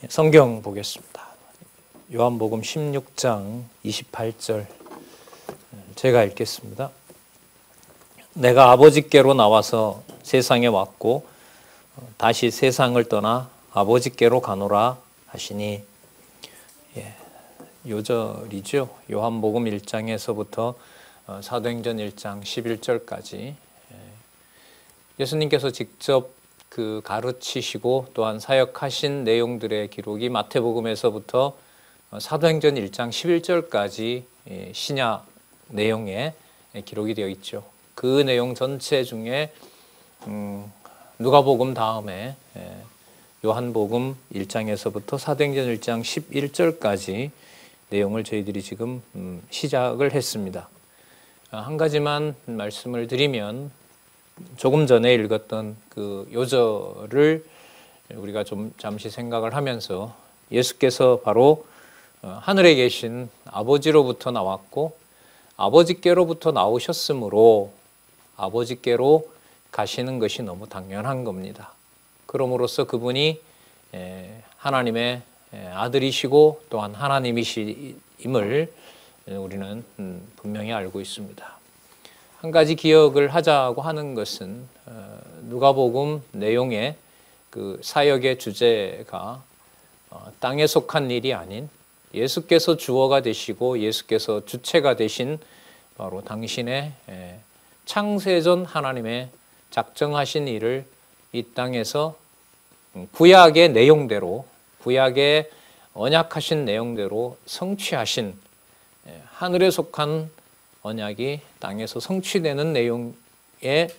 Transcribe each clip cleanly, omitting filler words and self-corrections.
성경 보겠습니다. 요한복음 16장 28절 제가 읽겠습니다. 내가 아버지께로 나와서 세상에 왔고 다시 세상을 떠나 아버지께로 가노라 하시니, 요절이죠. 요한복음 1장에서부터 사도행전 1장 11절까지 예수님께서 직접 가르치시고 또한 사역하신 내용들의 기록이 마태복음에서부터 사도행전 1장 11절까지 신약 내용에 기록이 되어 있죠. 그 내용 전체 중에 누가복음 다음에 요한복음 1장에서부터 사도행전 1장 11절까지 내용을 저희들이 지금 시작을 했습니다. 한 가지만 말씀을 드리면, 조금 전에 읽었던 그 요절을 우리가 좀 잠시 생각을 하면서, 예수께서 바로 하늘에 계신 아버지로부터 나왔고 아버지께로부터 나오셨으므로 아버지께로 가시는 것이 너무 당연한 겁니다. 그러므로써 그분이 하나님의 아들이시고 또한 하나님이심을 우리는 분명히 알고 있습니다. 한 가지 기억을 하자고 하는 것은, 누가복음 내용의 그 사역의 주제가 땅에 속한 일이 아닌 예수께서 주어가 되시고 예수께서 주체가 되신 바로 당신의 창세전 하나님의 작정하신 일을 이 땅에서 구약의 내용대로, 구약의 언약하신 내용대로 성취하신, 하늘에 속한 언약이 땅에서 성취되는 내용의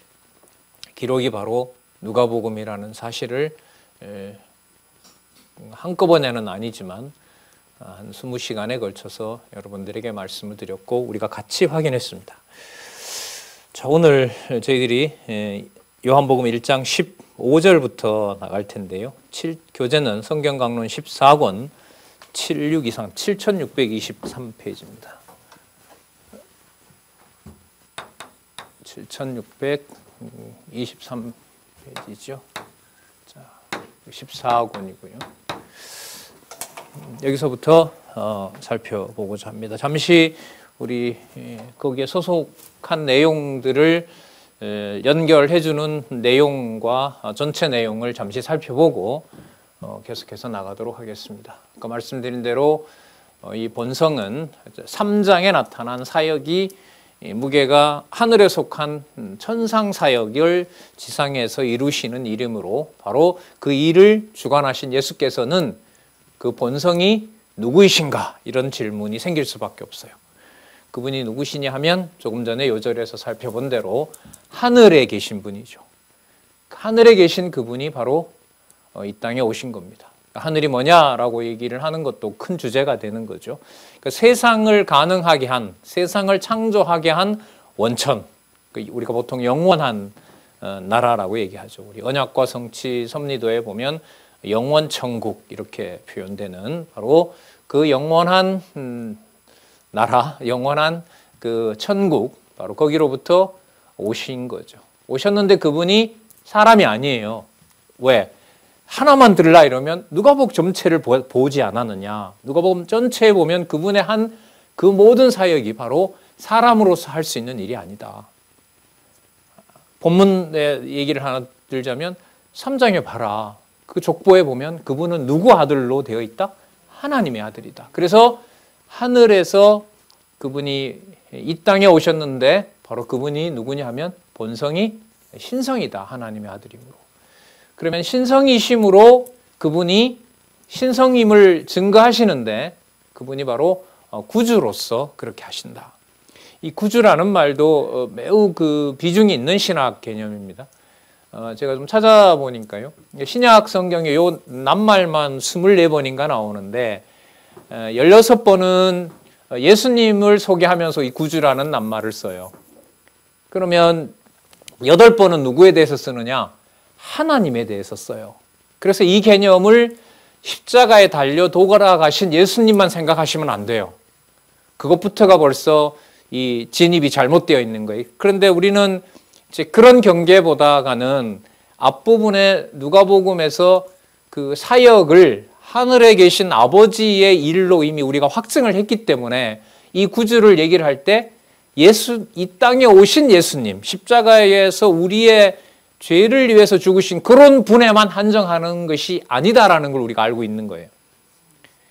기록이 바로 누가복음이라는 사실을 한꺼번에는 아니지만 한 20시간에 걸쳐서 여러분들에게 말씀을 드렸고 우리가 같이 확인했습니다. 자, 오늘 저희들이 요한복음 1장 15절부터 나갈 텐데요. 교재는 성경강론 14권 7623 7623페이지입니다. 7623페이지죠. 자, 14권이고요. 여기서부터 살펴보고자 합니다. 잠시 우리 거기에 소속한 내용들을 연결해주는 내용과 전체 내용을 잠시 살펴보고 계속해서 나가도록 하겠습니다. 아까 말씀드린 대로 이 본성은 3장에 나타난 사역이 무게가 하늘에 속한 천상 사역을 지상에서 이루시는 이름으로, 바로 그 일을 주관하신 예수께서는 그 본성이 누구이신가, 이런 질문이 생길 수밖에 없어요. 그분이 누구시냐 하면 조금 전에 요절에서 살펴본 대로 하늘에 계신 분이죠. 하늘에 계신 그분이 바로 이 땅에 오신 겁니다. 하늘이 뭐냐라고 얘기를 하는 것도 큰 주제가 되는 거죠. 그러니까 세상을 가능하게 한, 세상을 창조하게 한 원천, 우리가 보통 영원한 나라라고 얘기하죠. 우리 언약과 성취 섭리도에 보면 영원 천국 이렇게 표현되는 바로 그 영원한 나라, 영원한 그 천국, 바로 거기로부터 오신 거죠. 오셨는데 그분이 사람이 아니에요. 왜? 하나만 들라 이러면 누가복음 전체를 보지 않았느냐. 누가복음 전체에 보면 그분의 한 그 모든 사역이 바로 사람으로서 할 수 있는 일이 아니다. 본문의 얘기를 하나 들자면 3장에 봐라. 그 족보에 보면 그분은 누구 아들로 되어 있다? 하나님의 아들이다. 그래서 하늘에서 그분이 이 땅에 오셨는데 바로 그분이 누구냐 하면 본성이 신성이다. 하나님의 아들이므로. 그러면 신성이심으로 그분이 신성임을 증거하시는데 그분이 바로 구주로서 그렇게 하신다. 이 구주라는 말도 매우 그 비중이 있는 신학 개념입니다. 제가 좀 찾아보니까요. 신약 성경에 요 낱말만 24번인가 나오는데 16번은 예수님을 소개하면서 이 구주라는 낱말을 써요. 그러면 8번은 누구에 대해서 쓰느냐? 하나님에 대해서 써요. 그래서 이 개념을 십자가에 달려 돌아가신 예수님만 생각하시면 안 돼요. 그것부터가 벌써 이 진입이 잘못되어 있는 거예요. 그런데 우리는 이제 그런 경계보다가는 앞부분에 누가복음에서 그 사역을 하늘에 계신 아버지의 일로 이미 우리가 확증을 했기 때문에 이 구주를 얘기를 할 때 이 땅에 오신 예수님, 십자가에서 우리의 죄를 위해서 죽으신 그런 분에만 한정하는 것이 아니다라는 걸 우리가 알고 있는 거예요.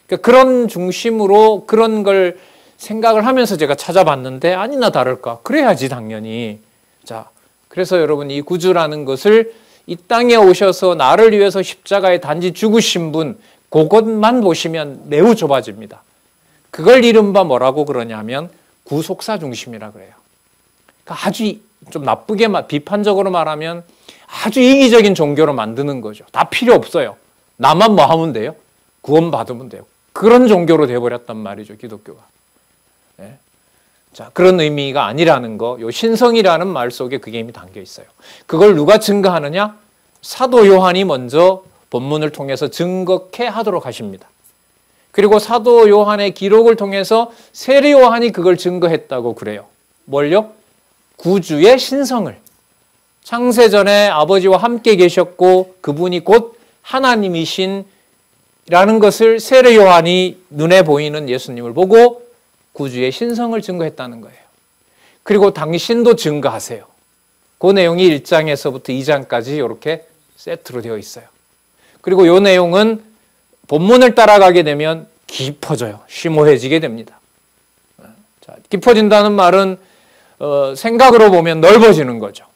그러니까 그런 중심으로 그런 걸 생각을 하면서 제가 찾아봤는데 아니나 다를까 그래야지 당연히. 자, 그래서 여러분 이 구주라는 것을 이 땅에 오셔서 나를 위해서 십자가에 단지 죽으신 분 그것만 보시면 매우 좁아집니다. 그걸 이른바 뭐라고 그러냐면 구속사 중심이라 그래요. 그러니까 아주 좀 나쁘게 비판적으로 말하면 아주 이기적인 종교로 만드는 거죠. 다 필요 없어요. 나만 뭐 하면 돼요? 구원받으면 돼요. 그런 종교로 되어버렸단 말이죠, 기독교가. 네. 자, 그런 의미가 아니라는 거, 요 신성이라는 말 속에 그게 이미 담겨 있어요. 그걸 누가 증거하느냐? 사도 요한이 먼저 본문을 통해서 증거케 하도록 하십니다. 그리고 사도 요한의 기록을 통해서 세례 요한이 그걸 증거했다고 그래요. 뭘요? 구주의 신성을. 창세전에 아버지와 함께 계셨고 그분이 곧 하나님이신 라는 것을 세례 요한이 눈에 보이는 예수님을 보고 구주의 신성을 증거했다는 거예요. 그리고 당신도 증거하세요. 그 내용이 1장에서부터 2장까지 이렇게 세트로 되어 있어요. 그리고 이 내용은 본문을 따라가게 되면 깊어져요. 심오해지게 됩니다. 자, 깊어진다는 말은 생각으로 보면 넓어지는 거죠.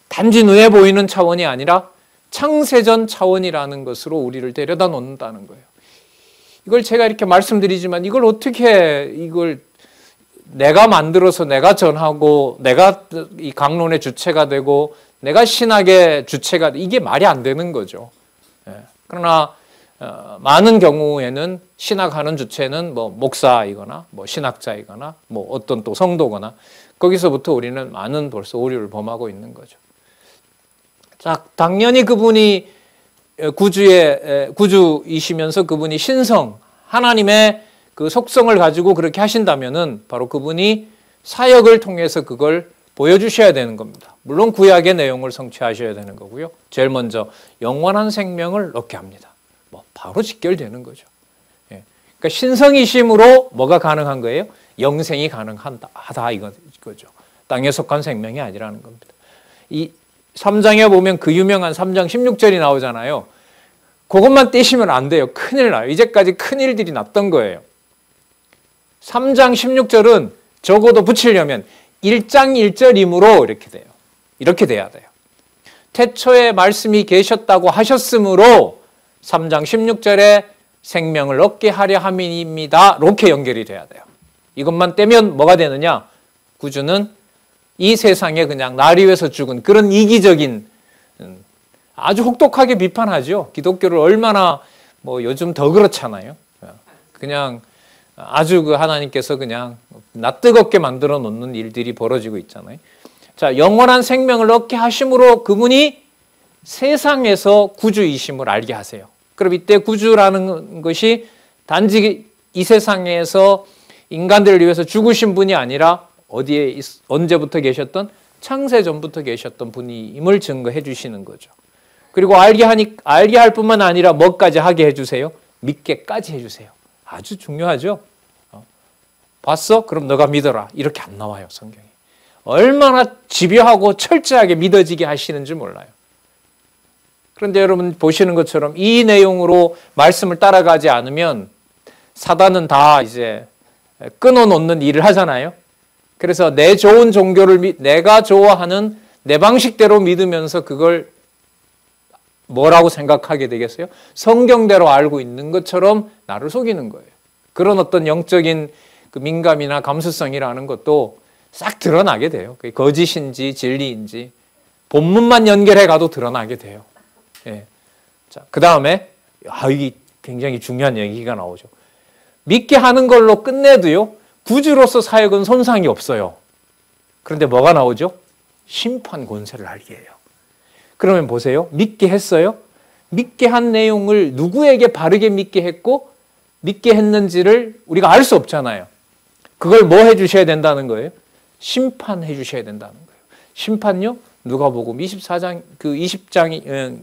단지 눈에 보이는 차원이 아니라 창세전 차원이라는 것으로 우리를 데려다 놓는다는 거예요. 이걸 제가 이렇게 말씀드리지만 이걸 어떻게 내가 만들어서 내가 전하고 내가 이 강론의 주체가 되고 내가 신학의 주체가 이게 말이 안 되는 거죠. 그러나 많은 경우에는 신학하는 주체는 뭐 목사이거나 뭐 신학자이거나 뭐 어떤 또 성도거나 거기서부터 우리는 많은 벌써 오류를 범하고 있는 거죠. 자, 당연히 그분이 구주이시면서 그분이 신성, 하나님의 그 속성을 가지고 그렇게 하신다면은 바로 그분이 사역을 통해서 그걸 보여주셔야 되는 겁니다. 물론 구약의 내용을 성취하셔야 되는 거고요. 제일 먼저 영원한 생명을 얻게 합니다. 뭐 바로 직결되는 거죠. 예. 그러니까 신성이심으로 뭐가 가능한 거예요? 영생이 가능하다 이거죠. 땅에 속한 생명이 아니라는 겁니다. 이 3장에 보면 그 유명한 3장 16절이 나오잖아요. 그것만 떼시면 안 돼요. 큰일 나요. 이제까지 큰일들이 났던 거예요. 3장 16절은 적어도 붙이려면 1장 1절이므로 이렇게 돼요. 이렇게 돼야 돼요. 태초에 말씀이 계셨다고 하셨으므로 3장 16절에 생명을 얻게 하려 함이니이다. 이렇게 연결이 돼야 돼요. 이것만 떼면 뭐가 되느냐? 구주는 이 세상에 그냥 나를 위해서 죽은 그런 이기적인 아주 혹독하게 비판하죠. 기독교를 얼마나 뭐 요즘 더 그렇잖아요. 그냥 아주 그 하나님께서 그냥 낯뜨겁게 만들어 놓는 일들이 벌어지고 있잖아요. 자, 영원한 생명을 얻게 하심으로 그분이 세상에서 구주이심을 알게 하세요. 그럼 이때 구주라는 것이 단지 이 세상에서 인간들을 위해서 죽으신 분이 아니라 어디에 언제부터 계셨던 창세전부터 계셨던 분임을 증거해 주시는 거죠. 그리고 알게 할 뿐만 아니라 뭐까지 하게 해주세요? 믿게까지 해주세요. 아주 중요하죠. 봤어? 그럼 너가 믿어라. 이렇게 안 나와요, 성경이. 얼마나 집요하고 철저하게 믿어지게 하시는지 몰라요. 그런데 여러분 보시는 것처럼 이 내용으로 말씀을 따라가지 않으면 사단은 다 이제 끊어놓는 일을 하잖아요. 그래서 내 좋은 종교를 내가 좋아하는 내 방식대로 믿으면서 그걸 뭐라고 생각하게 되겠어요? 성경대로 알고 있는 것처럼 나를 속이는 거예요. 그런 어떤 영적인 그 민감이나 감수성이라는 것도 싹 드러나게 돼요. 그게 거짓인지 진리인지 본문만 연결해 가도 드러나게 돼요. 예. 자, 그 다음에 이게 굉장히 중요한 얘기가 나오죠. 믿게 하는 걸로 끝내도요. 구주로서 사역은 손상이 없어요. 그런데 뭐가 나오죠? 심판 권세를 알게 해요. 그러면 보세요. 믿게 했어요? 믿게 한 내용을 누구에게 바르게 믿게 했고 믿게 했는지를 우리가 알 수 없잖아요. 그걸 뭐 해주셔야 된다는 거예요? 심판해 주셔야 된다는 거예요. 심판요? 누가복음 24장 그 20장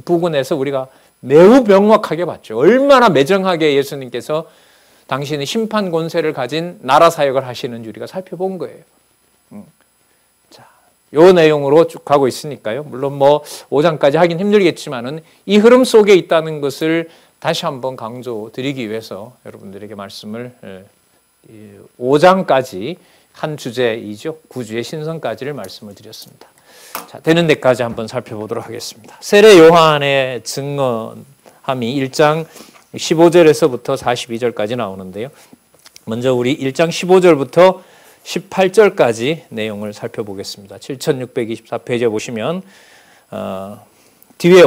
부근에서 우리가 매우 명확하게 봤죠. 얼마나 매정하게 예수님께서 당신의 심판 권세를 가진 나라 사역을 하시는지 우리가 살펴본 거예요. 자, 요 내용으로 쭉 가고 있으니까요. 물론 뭐 5장까지 하긴 힘들겠지만은 이 흐름 속에 있다는 것을 다시 한번 강조드리기 위해서 여러분들에게 말씀을 5장까지 한 주제이죠. 9주의 신성까지를 말씀을 드렸습니다. 자, 되는 데까지 한번 살펴보도록 하겠습니다. 세례 요한의 증언함이 1장 15절에서부터 42절까지 나오는데요. 먼저 우리 1장 15절부터 18절까지 내용을 살펴보겠습니다. 7624페이지에 보시면 뒤에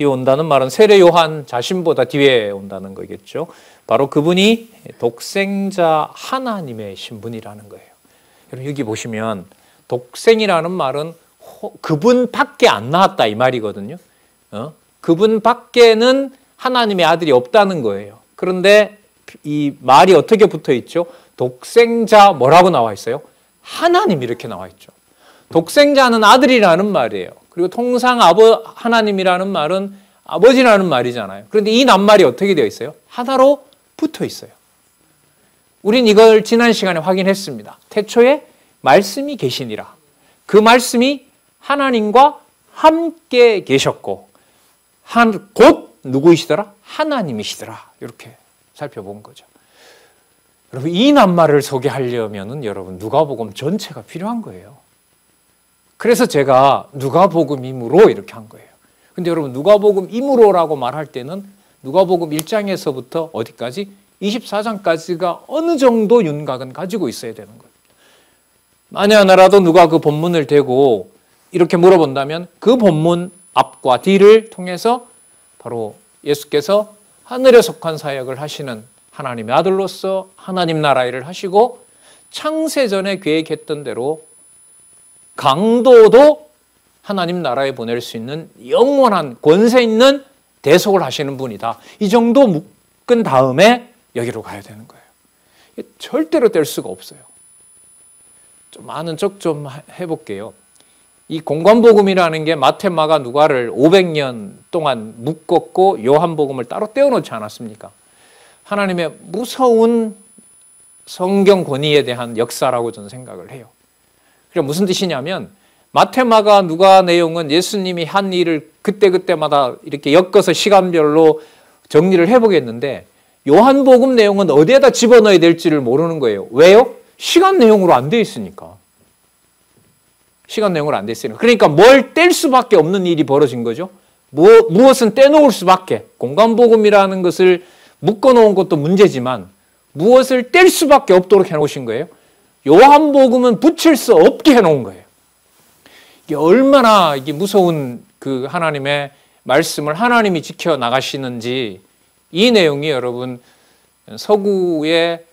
온다는 말은 세례 요한 자신보다 뒤에 온다는 거겠죠. 바로 그분이 독생자 하나님의 신분이라는 거예요. 여러분 여기 보시면 독생이라는 말은 그분 밖에 안 나왔다 이 말이거든요. 그분 밖에는 하나님의 아들이 없다는 거예요. 그런데 이 말이 어떻게 붙어 있죠? 독생자 뭐라고 나와 있어요? 하나님 이렇게 나와 있죠. 독생자는 아들이라는 말이에요. 그리고 통상 하나님이라는 말은 아버지라는 말이잖아요. 그런데 이 낱말이 어떻게 되어 있어요? 하나로 붙어 있어요. 우린 이걸 지난 시간에 확인했습니다. 태초에 말씀이 계시니라. 그 말씀이 하나님과 함께 계셨고 곧 누구이시더라? 하나님이시더라. 이렇게 살펴본 거죠. 여러분 이 낱말을 소개하려면은 여러분 누가복음 전체가 필요한 거예요. 그래서 제가 누가복음이므로 이렇게 한 거예요. 근데 여러분 누가복음이므로라고 말할 때는 누가복음 1장에서부터 어디까지? 24장까지가 어느 정도 윤곽은 가지고 있어야 되는 거예요. 만에 하나라도 누가 그 본문을 대고 이렇게 물어본다면 그 본문 앞과 뒤를 통해서 바로 예수께서 하늘에 속한 사역을 하시는 하나님의 아들로서 하나님 나라 일을 하시고 창세전에 계획했던 대로 강도도 하나님 나라에 보낼 수 있는 영원한 권세 있는 대속을 하시는 분이다. 이 정도 묶은 다음에 여기로 가야 되는 거예요. 절대로 뗄 수가 없어요. 좀 아는 척 좀 해볼게요. 이 공관복음이라는 게 마태, 마가, 누가를 500년 동안 묶었고 요한복음을 따로 떼어놓지 않았습니까? 하나님의 무서운 성경 권위에 대한 역사라고 저는 생각을 해요. 그게 무슨 뜻이냐면 마태, 마가, 누가 내용은 예수님이 한 일을 그때그때마다 이렇게 엮어서 시간별로 정리를 해보겠는데 요한복음 내용은 어디에다 집어넣어야 될지를 모르는 거예요. 왜요? 시간 내용으로 안 돼 있으니까. 시간 내용으로 안 돼 있으니까. 그러니까 뭘 뗄 수밖에 없는 일이 벌어진 거죠. 무엇은 떼놓을 수밖에. 공간복음이라는 것을 묶어놓은 것도 문제지만 무엇을 뗄 수밖에 없도록 해놓으신 거예요. 요한복음은 붙일 수 없게 해놓은 거예요. 이게 얼마나 이게 무서운 그 하나님의 말씀을 하나님이 지켜나가시는지 이 내용이 여러분 서구의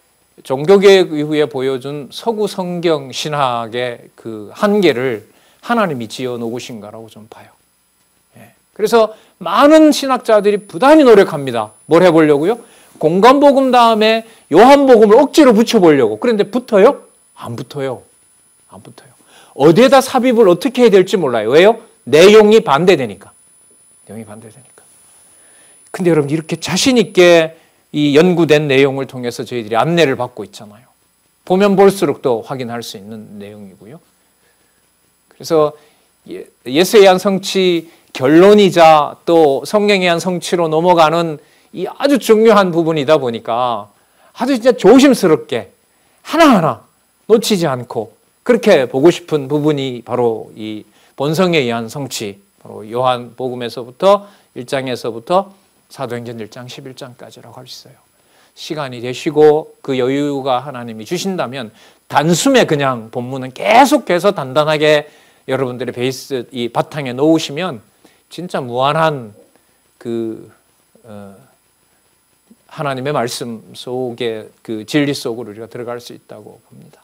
종교개혁 이후에 보여준 서구 성경 신학의 그 한계를 하나님이 지어 놓으신가라고 좀 봐요. 그래서 많은 신학자들이 부단히 노력합니다. 뭘 해보려고요? 공간복음 다음에 요한복음을 억지로 붙여보려고. 그런데 붙어요? 안 붙어요. 안 붙어요. 어디에다 삽입을 어떻게 해야 될지 몰라요. 왜요? 내용이 반대되니까. 내용이 반대되니까. 근데 여러분 이렇게 자신 있게 이 연구된 내용을 통해서 저희들이 안내를 받고 있잖아요. 보면 볼수록 더 확인할 수 있는 내용이고요. 그래서 예수에 의한 성취 결론이자 또 성경에 의한 성취로 넘어가는 이 아주 중요한 부분이다 보니까 아주 진짜 조심스럽게 하나하나 놓치지 않고 그렇게 보고 싶은 부분이 바로 이 본성에 의한 성취, 바로 요한복음에서부터 1장에서부터 사도행전 1장 11장까지라고 할 수 있어요. 시간이 되시고 그 여유가 하나님이 주신다면 단숨에 그냥 본문은 계속해서 단단하게 여러분들의 베이스 이 바탕에 놓으시면 진짜 무한한 그 하나님의 말씀 속에 그 진리 속으로 우리가 들어갈 수 있다고 봅니다.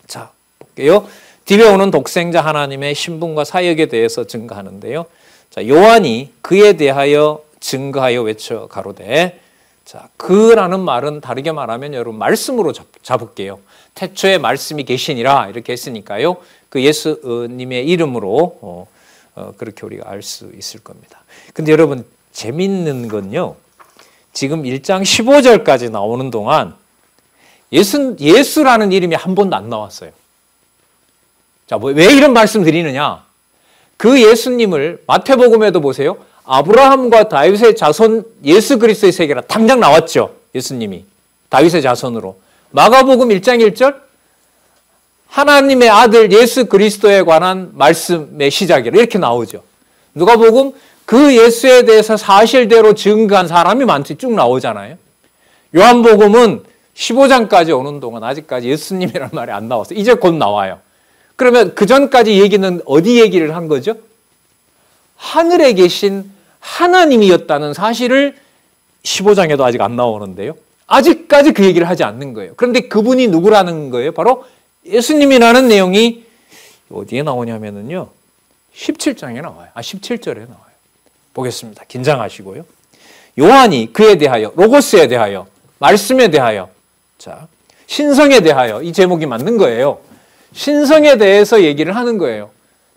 자, 볼게요. 뒤에 오는 독생자 하나님의 신분과 사역에 대해서 증거하는데요. 자, 요한이 그에 대하여 증거하여 외쳐 가로되. 자, 그라는 말은 다르게 말하면 여러분 말씀으로 잡을게요. 태초에 말씀이 계시니라 이렇게 했으니까요. 그 예수님의 이름으로 그렇게 우리가 알 수 있을 겁니다. 근데 여러분 재밌는 건요. 지금 1장 15절까지 나오는 동안 예수라는 이름이 한 번도 안 나왔어요. 자, 왜 이런 말씀 드리느냐? 그 예수님을 마태복음에도 보세요. 아브라함과 다윗의 자손 예수 그리스도의 세계라 당장 나왔죠. 예수님이 다윗의 자손으로. 마가복음 1장 1절 하나님의 아들 예수 그리스도에 관한 말씀의 시작이라 이렇게 나오죠. 누가복음 그 예수에 대해서 사실대로 증거한 사람이 많지 쭉 나오잖아요. 요한복음은 15장까지 오는 동안 아직까지 예수님이라는 말이 안 나왔어요. 이제 곧 나와요. 그러면 그 전까지 얘기는 어디 얘기를 한 거죠? 하늘에 계신 하나님이었다는 사실을 15장에도 아직 안 나오는데요. 아직까지 그 얘기를 하지 않는 거예요. 그런데 그분이 누구라는 거예요? 바로 예수님이라는 내용이 어디에 나오냐면요. 17장에 나와요. 17절에 나와요. 보겠습니다. 긴장하시고요. 요한이 그에 대하여, 로고스에 대하여, 말씀에 대하여, 자, 신성에 대하여, 이 제목이 맞는 거예요. 신성에 대해서 얘기를 하는 거예요.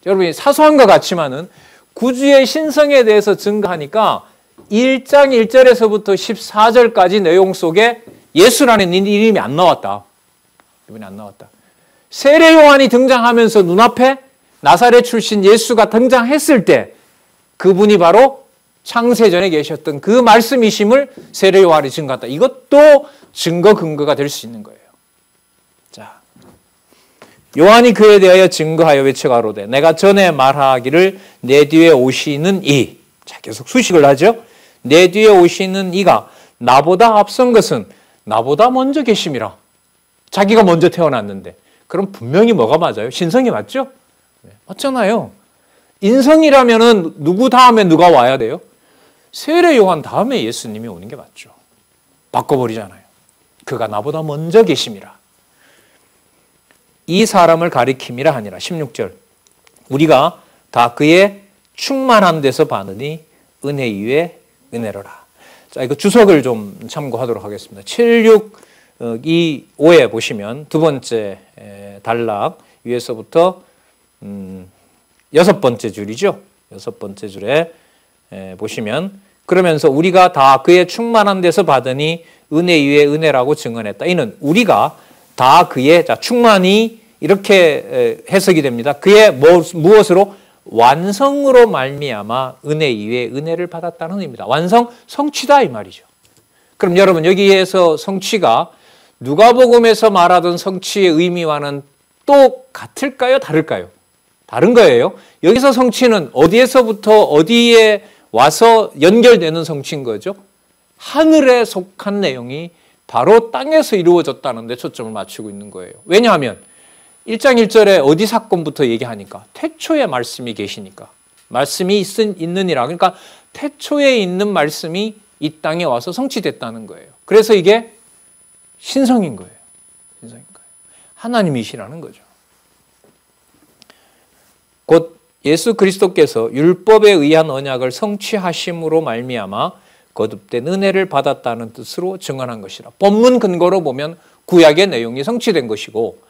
여러분이 사소한 것 같지만은 구주의 신성에 대해서 증거하니까 1장 1절에서부터 14절까지 내용 속에 예수라는 이름이 안 나왔다. 이분이 안 나왔다. 세례 요한이 등장하면서 눈앞에 나사렛 출신 예수가 등장했을 때 그분이 바로 창세전에 계셨던 그 말씀이심을 세례 요한이 증거했다. 이것도 증거 근거가 될 수 있는 거예요. 자, 요한이 그에 대하여 증거하여 외쳐가로되 내가 전에 말하기를 내 뒤에 오시는 이. 자, 계속 수식을 하죠. 내 뒤에 오시는 이가 나보다 앞선 것은 나보다 먼저 계심이라. 자기가 먼저 태어났는데. 그럼 분명히 뭐가 맞아요? 신성이 맞죠? 네, 맞잖아요. 인성이라면은 누구 다음에 누가 와야 돼요? 세례 요한 다음에 예수님이 오는 게 맞죠. 바꿔버리잖아요. 그가 나보다 먼저 계심이라. 이 사람을 가리킴이라 하니라. 16절. 우리가 다 그의 충만한 데서 받으니 은혜 위에 은혜로라. 자, 이거 주석을 좀 참고하도록 하겠습니다. 7625에 보시면 두 번째 단락 위에서부터 6번째 줄이죠. 6번째 줄에 보시면 그러면서 우리가 다 그의 충만한 데서 받으니 은혜 위에 은혜라고 증언했다. 이는 우리가 다 그의 충만히 이렇게 해석이 됩니다. 그의 무엇으로? 완성으로 말미암아 은혜 위에 은혜를 받았다는 의미입니다. 완성, 성취다 이 말이죠. 그럼 여러분 여기에서 성취가 누가복음에서 말하던 성취의 의미와는 또 같을까요? 다를까요? 다른 거예요. 여기서 성취는 어디에서부터 어디에 와서 연결되는 성취인 거죠. 하늘에 속한 내용이 바로 땅에서 이루어졌다는 데 초점을 맞추고 있는 거예요. 왜냐하면 1장 1절에 어디 사건부터 얘기하니까 태초에 말씀이 계시니까 말씀이 있느니라. 그러니까 태초에 있는 말씀이 이 땅에 와서 성취됐다는 거예요. 그래서 이게 신성인 거예요. 신성인 거예요. 하나님이시라는 거죠. 곧 예수 그리스도께서 율법에 의한 언약을 성취하심으로 말미암아 거듭된 은혜를 받았다는 뜻으로 증언한 것이라. 본문 근거로 보면 구약의 내용이 성취된 것이고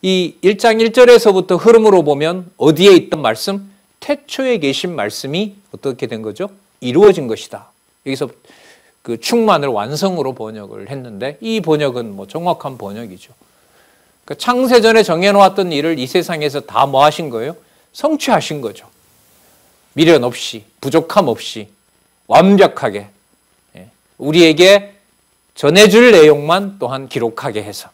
이 1장 1절에서부터 흐름으로 보면 어디에 있던 말씀? 태초에 계신 말씀이 어떻게 된 거죠? 이루어진 것이다. 여기서 그 충만을 완성으로 번역을 했는데 이 번역은 뭐 정확한 번역이죠. 그러니까 창세전에 정해놓았던 일을 이 세상에서 다 뭐 하신 거예요? 성취하신 거죠. 미련 없이, 부족함 없이 완벽하게 우리에게 전해줄 내용만 또한 기록하게 해서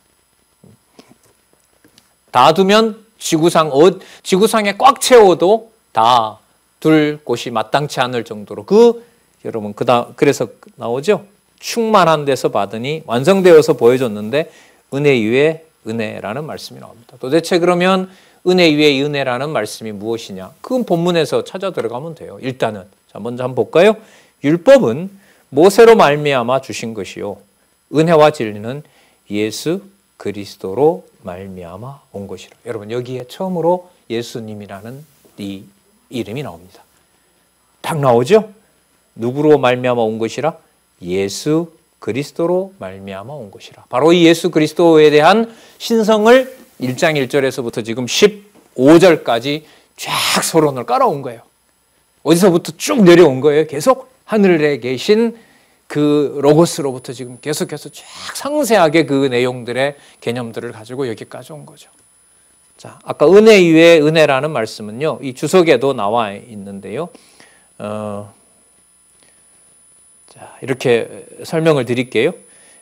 다 두면 지구상에 꽉 채워도 다 둘 곳이 마땅치 않을 정도로 여러분 그래서 나오죠. 충만한 데서 받으니 완성되어서 보여줬는데 은혜 위에 은혜라는 말씀이 나옵니다. 도대체 그러면 은혜 위에 은혜라는 말씀이 무엇이냐? 그건 본문에서 찾아 들어가면 돼요. 일단은 자 먼저 한번 볼까요? 율법은 모세로 말미암아 주신 것이요 은혜와 진리는 예수 그리스도로 말미암아 온 것이라. 여러분 여기에 처음으로 예수님이라는 이 이름이 나옵니다. 딱 나오죠? 누구로 말미암아 온 것이라? 예수 그리스도로 말미암아 온 것이라. 바로 이 예수 그리스도에 대한 신성을 1장 1절에서부터 지금 15절까지 쫙 서론을 깔아온 거예요. 어디서부터 쭉 내려온 거예요. 계속 하늘에 계신 그 로고스로부터 지금 계속해서 쫙 상세하게 그 내용들의 개념들을 가지고 여기까지 온 거죠. 자, 아까 은혜 위에 은혜라는 말씀은요, 이 주석에도 나와 있는데요. 자, 이렇게 설명을 드릴게요.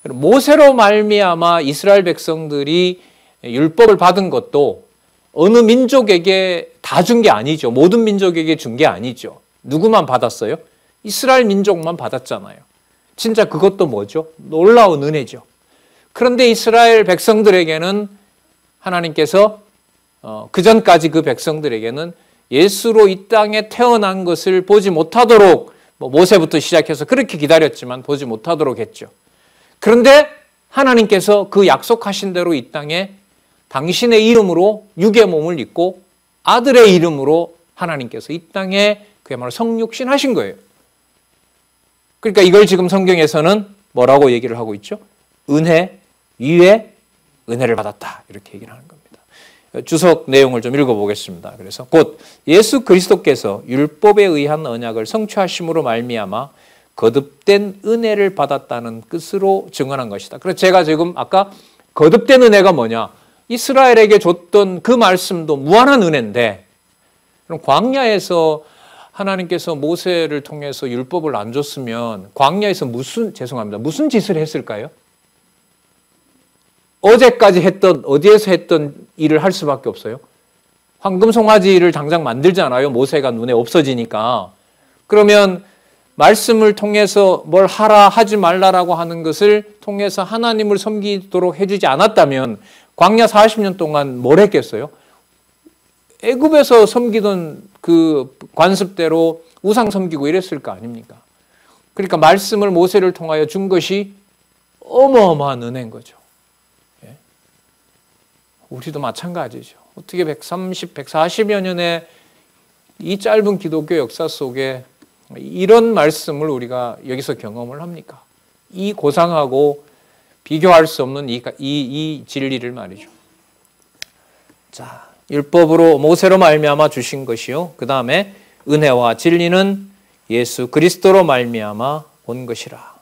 모세로 말미암아 이스라엘 백성들이 율법을 받은 것도 어느 민족에게 다 준 게 아니죠. 모든 민족에게 준 게 아니죠. 누구만 받았어요? 이스라엘 민족만 받았잖아요. 진짜 그것도 뭐죠? 놀라운 은혜죠. 그런데 이스라엘 백성들에게는 하나님께서 그 전까지 그 백성들에게는 예수로 이 땅에 태어난 것을 보지 못하도록 모세부터 시작해서 그렇게 기다렸지만 보지 못하도록 했죠. 그런데 하나님께서 그 약속하신 대로 이 땅에 당신의 이름으로 육의 몸을 입고 아들의 이름으로 하나님께서 이 땅에 그야말로 성육신 하신 거예요. 그러니까 이걸 지금 성경에서는 뭐라고 얘기를 하고 있죠? 은혜 위에 은혜를 받았다. 이렇게 얘기를 하는 겁니다. 주석 내용을 좀 읽어보겠습니다. 그래서 곧 예수 그리스도께서 율법에 의한 언약을 성취하심으로 말미암아 거듭된 은혜를 받았다는 뜻으로 증언한 것이다. 그래서 제가 지금 아까 거듭된 은혜가 뭐냐? 이스라엘에게 줬던 그 말씀도 무한한 은혜인데, 그럼 광야에서 하나님께서 모세를 통해서 율법을 안 줬으면 광야에서 무슨 짓을 했을까요? 어제까지 했던, 어디에서 했던 일을 할 수밖에 없어요. 황금 송아지를 당장 만들잖아요. 모세가 눈에 없어지니까. 그러면 말씀을 통해서 뭘 하라 하지 말라라고 하는 것을 통해서 하나님을 섬기도록 해주지 않았다면 광야 40년 동안 뭘 했겠어요? 애굽에서 섬기던 그 관습대로 우상 섬기고 이랬을 거 아닙니까? 그러니까 말씀을 모세를 통하여 준 것이 어마어마한 은혜인 거죠. 예? 우리도 마찬가지죠. 어떻게 140여 년의 이 짧은 기독교 역사 속에 이런 말씀을 우리가 여기서 경험을 합니까? 이 고상하고 비교할 수 없는 이 진리를 말이죠. 자, 율법으로 모세로 말미암아 주신 것이요. 그 다음에 은혜와 진리는 예수 그리스도로 말미암아 온 것이라.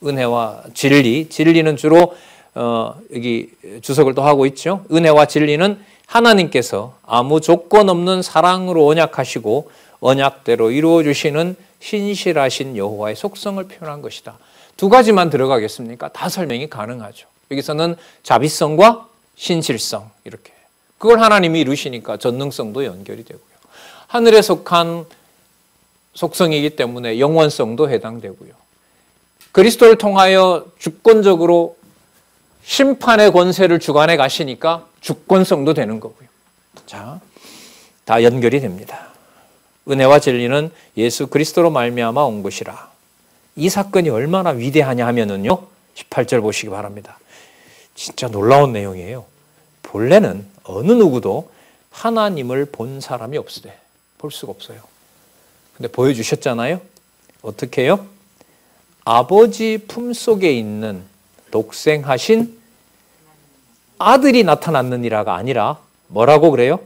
은혜와 진리, 진리는 주로 여기 주석을 또 하고 있죠. 은혜와 진리는 하나님께서 아무 조건 없는 사랑으로 언약하시고 언약대로 이루어 주시는 신실하신 여호와의 속성을 표현한 것이다. 두 가지만 들어가겠습니까? 다 설명이 가능하죠. 여기서는 자비성과 신실성 이렇게. 그걸 하나님이 이루시니까 전능성도 연결이 되고요. 하늘에 속한 속성이기 때문에 영원성도 해당되고요. 그리스도를 통하여 주권적으로 심판의 권세를 주관해 가시니까 주권성도 되는 거고요. 자, 다 연결이 됩니다. 은혜와 진리는 예수 그리스도로 말미암아 온 것이라. 이 사건이 얼마나 위대하냐 하면은요, 18절 보시기 바랍니다. 진짜 놀라운 내용이에요. 본래는 어느 누구도 하나님을 본 사람이 없으되, 볼 수가 없어요. 근데 보여주셨잖아요. 어떻게 해요? 아버지 품속에 있는 독생하신 아들이 나타났느니라가 아니라 뭐라고 그래요?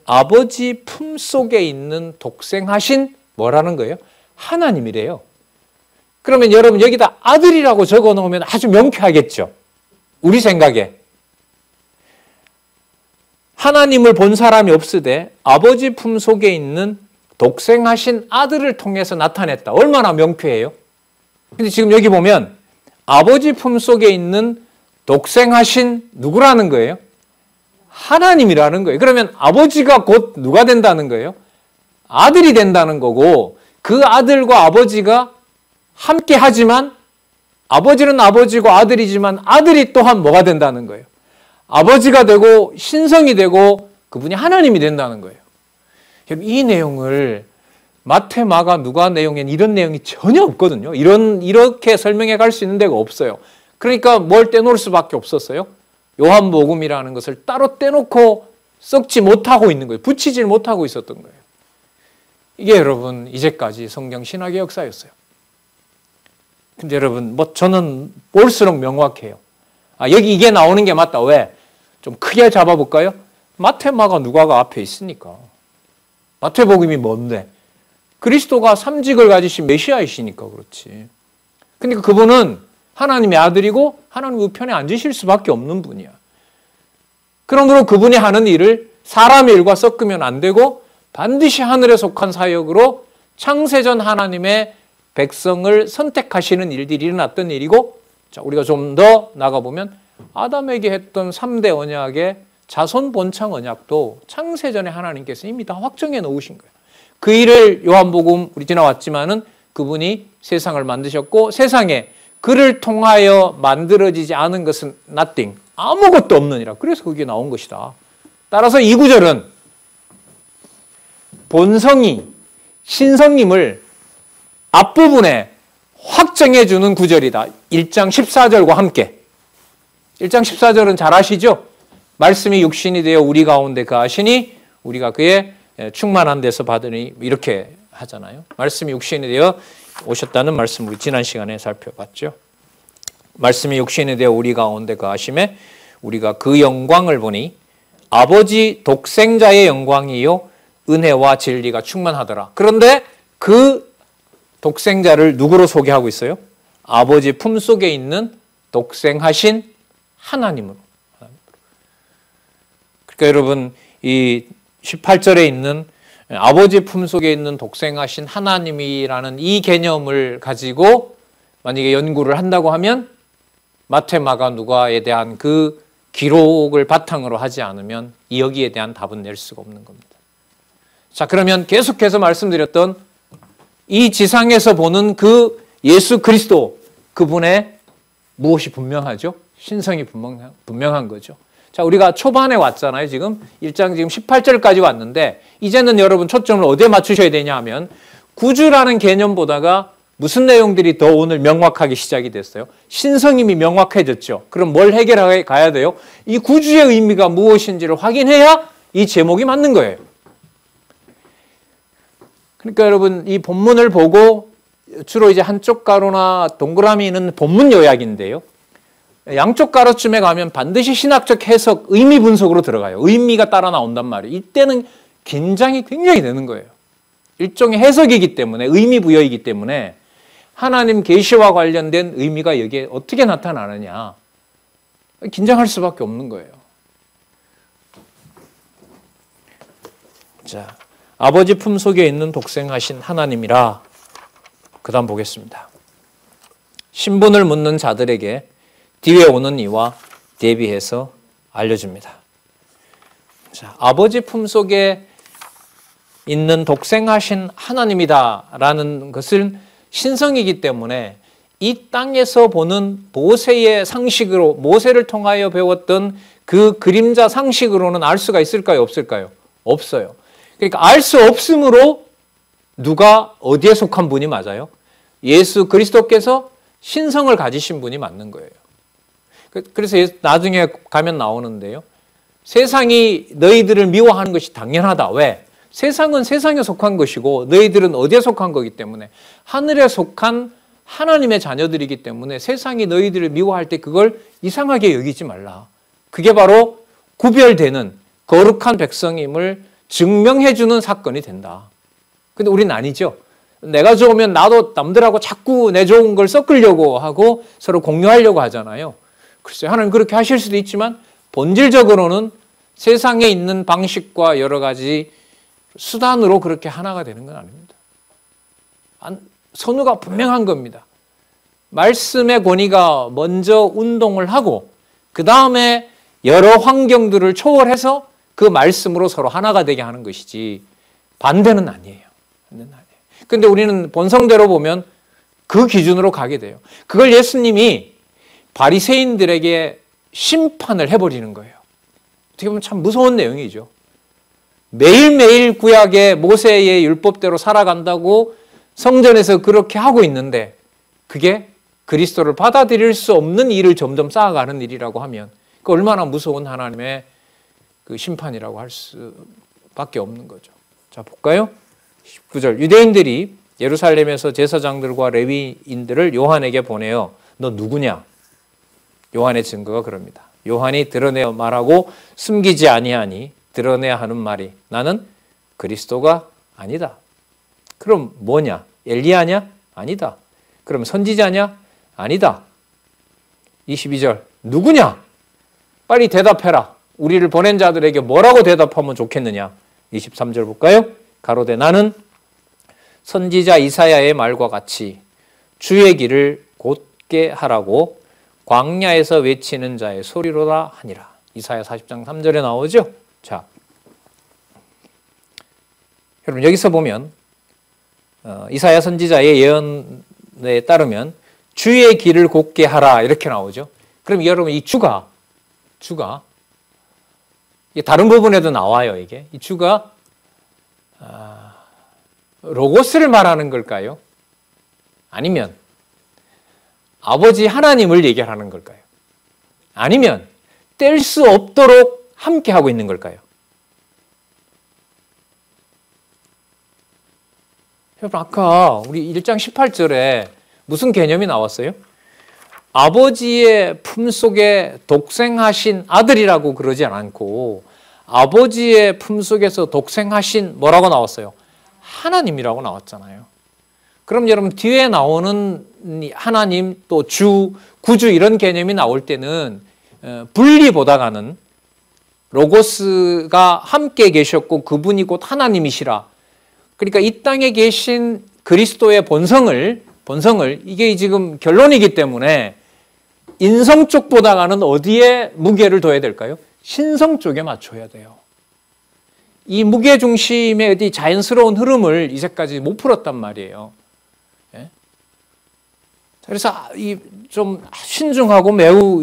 아버지 품속에 있는 독생하신 뭐라는 거예요? 하나님이래요. 그러면 여러분 여기다 아들이라고 적어 놓으면 아주 명쾌하겠죠. 우리 생각에. 하나님을 본 사람이 없으되 아버지 품속에 있는 독생하신 아들을 통해서 나타냈다. 얼마나 명쾌해요? 근데 지금 여기 보면 아버지 품속에 있는 독생하신 누구라는 거예요? 하나님이라는 거예요. 그러면 아버지가 곧 누가 된다는 거예요? 아들이 된다는 거고, 그 아들과 아버지가 함께 하지만 아버지는 아버지고 아들이지만 아들이 또한 뭐가 된다는 거예요? 아버지가 되고 신성이 되고 그분이 하나님이 된다는 거예요. 이 내용을 마태, 마가, 누가 내용엔 이런 내용이 전혀 없거든요. 이렇게 설명해 갈 수 있는 데가 없어요. 그러니까 뭘 떼놓을 수밖에 없었어요. 요한복음이라는 것을 따로 떼놓고 썩지 못하고 있는 거예요. 붙이질 못하고 있었던 거예요. 이게 여러분 이제까지 성경 신학의 역사였어요. 근데 여러분 저는 볼수록 명확해요. 여기 이게 나오는 게 맞다. 왜? 좀 크게 잡아볼까요? 마태, 마가, 누가가 앞에 있으니까. 마태복음이 뭔데? 그리스도가 삼직을 가지신 메시아이시니까 그렇지. 그러니까 그분은 하나님의 아들이고 하나님 우편에 앉으실 수밖에 없는 분이야. 그러므로 그분이 하는 일을 사람의 일과 섞으면 안 되고 반드시 하늘에 속한 사역으로 창세전 하나님의 백성을 선택하시는 일들이 일어났던 일이고, 자, 우리가 좀 더 나가보면 아담에게 했던 3대 언약의 자손 본창 언약도 창세전에 하나님께서 이미 다 확정해 놓으신 거예요. 그 일을 요한복음 우리 지나왔지만은 그분이 세상을 만드셨고, 세상에 그를 통하여 만들어지지 않은 것은 nothing, 아무것도 없느니라. 그래서 그게 나온 것이다. 따라서 이 구절은 본성이 신성님을 앞부분에 확정해 주는 구절이다. 1장 14절과 함께. 1장 14절은 잘 아시죠? 말씀이 육신이 되어 우리 가운데 거하시니 우리가 그의 충만한 데서 받으니, 이렇게 하잖아요. 말씀이 육신이 되어 오셨다는 말씀 우리 지난 시간에 살펴봤죠. 말씀이 육신이 되어 우리 가운데 거하심에 우리가 그 영광을 보니 아버지 독생자의 영광이요 은혜와 진리가 충만하더라. 그런데 그 독생자를 누구로 소개하고 있어요? 아버지 품속에 있는 독생하신 하나님으로. 그러니까 여러분, 이 18절에 있는 아버지 품속에 있는 독생하신 하나님이라는 이 개념을 가지고 만약에 연구를 한다고 하면 마태, 마가, 누가에 대한 그 기록을 바탕으로 하지 않으면 여기에 대한 답은 낼 수가 없는 겁니다. 자, 그러면 계속해서 말씀드렸던 이 지상에서 보는 그 예수 그리스도, 그분의 무엇이 분명하죠? 신성이 분명한 거죠. 자, 우리가 초반에 왔잖아요. 지금 1장 지금 18절까지 왔는데 이제는 여러분 초점을 어디에 맞추셔야 되냐 하면 구주라는 개념보다가 무슨 내용들이 더 오늘 명확하게 시작이 됐어요? 신성임이 명확해졌죠. 그럼 뭘 해결해 가야 돼요? 이 구주의 의미가 무엇인지를 확인해야 이 제목이 맞는 거예요. 그러니까 여러분, 이 본문을 보고 주로 이제 한쪽 가로나 동그라미는 본문 요약인데요. 양쪽 가로쯤에 가면 반드시 신학적 해석, 의미 분석으로 들어가요. 의미가 따라 나온단 말이에요. 이때는 긴장이 굉장히 되는 거예요. 일종의 해석이기 때문에, 의미 부여이기 때문에 하나님 계시와 관련된 의미가 여기에 어떻게 나타나느냐, 긴장할 수밖에 없는 거예요. 자, 아버지 품속에 있는 독생하신 하나님이라. 그 다음 보겠습니다. 신분을 묻는 자들에게 뒤에 오는 이와 대비해서 알려줍니다. 자, 아버지 품속에 있는 독생하신 하나님이다라는 것은 신성이기 때문에 이 땅에서 보는 모세의 상식으로, 모세를 통하여 배웠던 그 그림자 상식으로는 알 수가 있을까요? 없을까요? 없어요. 그러니까 알 수 없으므로 누가 어디에 속한 분이 맞아요? 예수 그리스도께서 신성을 가지신 분이 맞는 거예요. 그래서 나중에 가면 나오는데요. 세상이 너희들을 미워하는 것이 당연하다. 왜? 세상은 세상에 속한 것이고 너희들은 어디에 속한 거기 때문에, 하늘에 속한 하나님의 자녀들이기 때문에 세상이 너희들을 미워할 때 그걸 이상하게 여기지 말라. 그게 바로 구별되는 거룩한 백성임을 증명해 주는 사건이 된다. 근데 우리는 아니죠. 내가 좋으면 나도 남들하고 자꾸 내 좋은 걸 섞으려고 하고 서로 공유하려고 하잖아요. 글쎄요, 하나님 그렇게 하실 수도 있지만 본질적으로는 세상에 있는 방식과 여러 가지 수단으로 그렇게 하나가 되는 건 아닙니다. 선우가 분명한 겁니다. 말씀의 권위가 먼저 운동을 하고 그 다음에 여러 환경들을 초월해서 그 말씀으로 서로 하나가 되게 하는 것이지 반대는 아니에요. 그런데 우리는 본성대로 보면 그 기준으로 가게 돼요. 그걸 예수님이 바리새인들에게 심판을 해버리는 거예요. 어떻게 보면 참 무서운 내용이죠. 매일매일 구약의 모세의 율법대로 살아간다고 성전에서 그렇게 하고 있는데 그게 그리스도를 받아들일 수 없는 일을 점점 쌓아가는 일이라고 하면 그 얼마나 무서운 하나님의 그 심판이라고 할 수밖에 없는 거죠. 자, 볼까요? 19절. 유대인들이 예루살렘에서 제사장들과 레위인들을 요한에게 보내어 너 누구냐? 요한의 증거가 그럽니다. 요한이 드러내어 말하고 숨기지 아니하니 드러내야 하는 말이 나는 그리스도가 아니다. 그럼 뭐냐? 엘리야냐? 아니다. 그럼 선지자냐? 아니다. 22절 누구냐? 빨리 대답해라. 우리를 보낸 자들에게 뭐라고 대답하면 좋겠느냐? 23절 볼까요? 가로되 나는 선지자 이사야의 말과 같이 주의 길을 곧게 하라고 광야에서 외치는 자의 소리로다 하니라. 이사야 40장 3절에 나오죠? 자, 여러분 여기서 보면 이사야 선지자의 예언에 따르면 주의 길을 곧게 하라 이렇게 나오죠. 그럼 여러분 이 주가 다른 부분에도 나와요. 이게 이 주가 로고스를 말하는 걸까요? 아니면 아버지 하나님을 얘기하는 걸까요? 아니면 뗄 수 없도록 함께 하고 있는 걸까요? 여러분 아까 우리 1장 18절에 무슨 개념이 나왔어요? 아버지의 품속에 독생하신 아들이라고 그러지 않고 아버지의 품속에서 독생하신 뭐라고 나왔어요? 하나님이라고 나왔잖아요. 그럼 여러분 뒤에 나오는 하나님 또 주, 구주 이런 개념이 나올 때는 분리보다가는 로고스가 함께 계셨고 그분이 곧 하나님이시라. 그러니까 이 땅에 계신 그리스도의 본성을 이게 지금 결론이기 때문에 인성 쪽보다가는 어디에 무게를 둬야 될까요? 신성 쪽에 맞춰야 돼요. 이 무게 중심의 어디 자연스러운 흐름을 이제까지 못 풀었단 말이에요. 예? 그래서 좀 신중하고 매우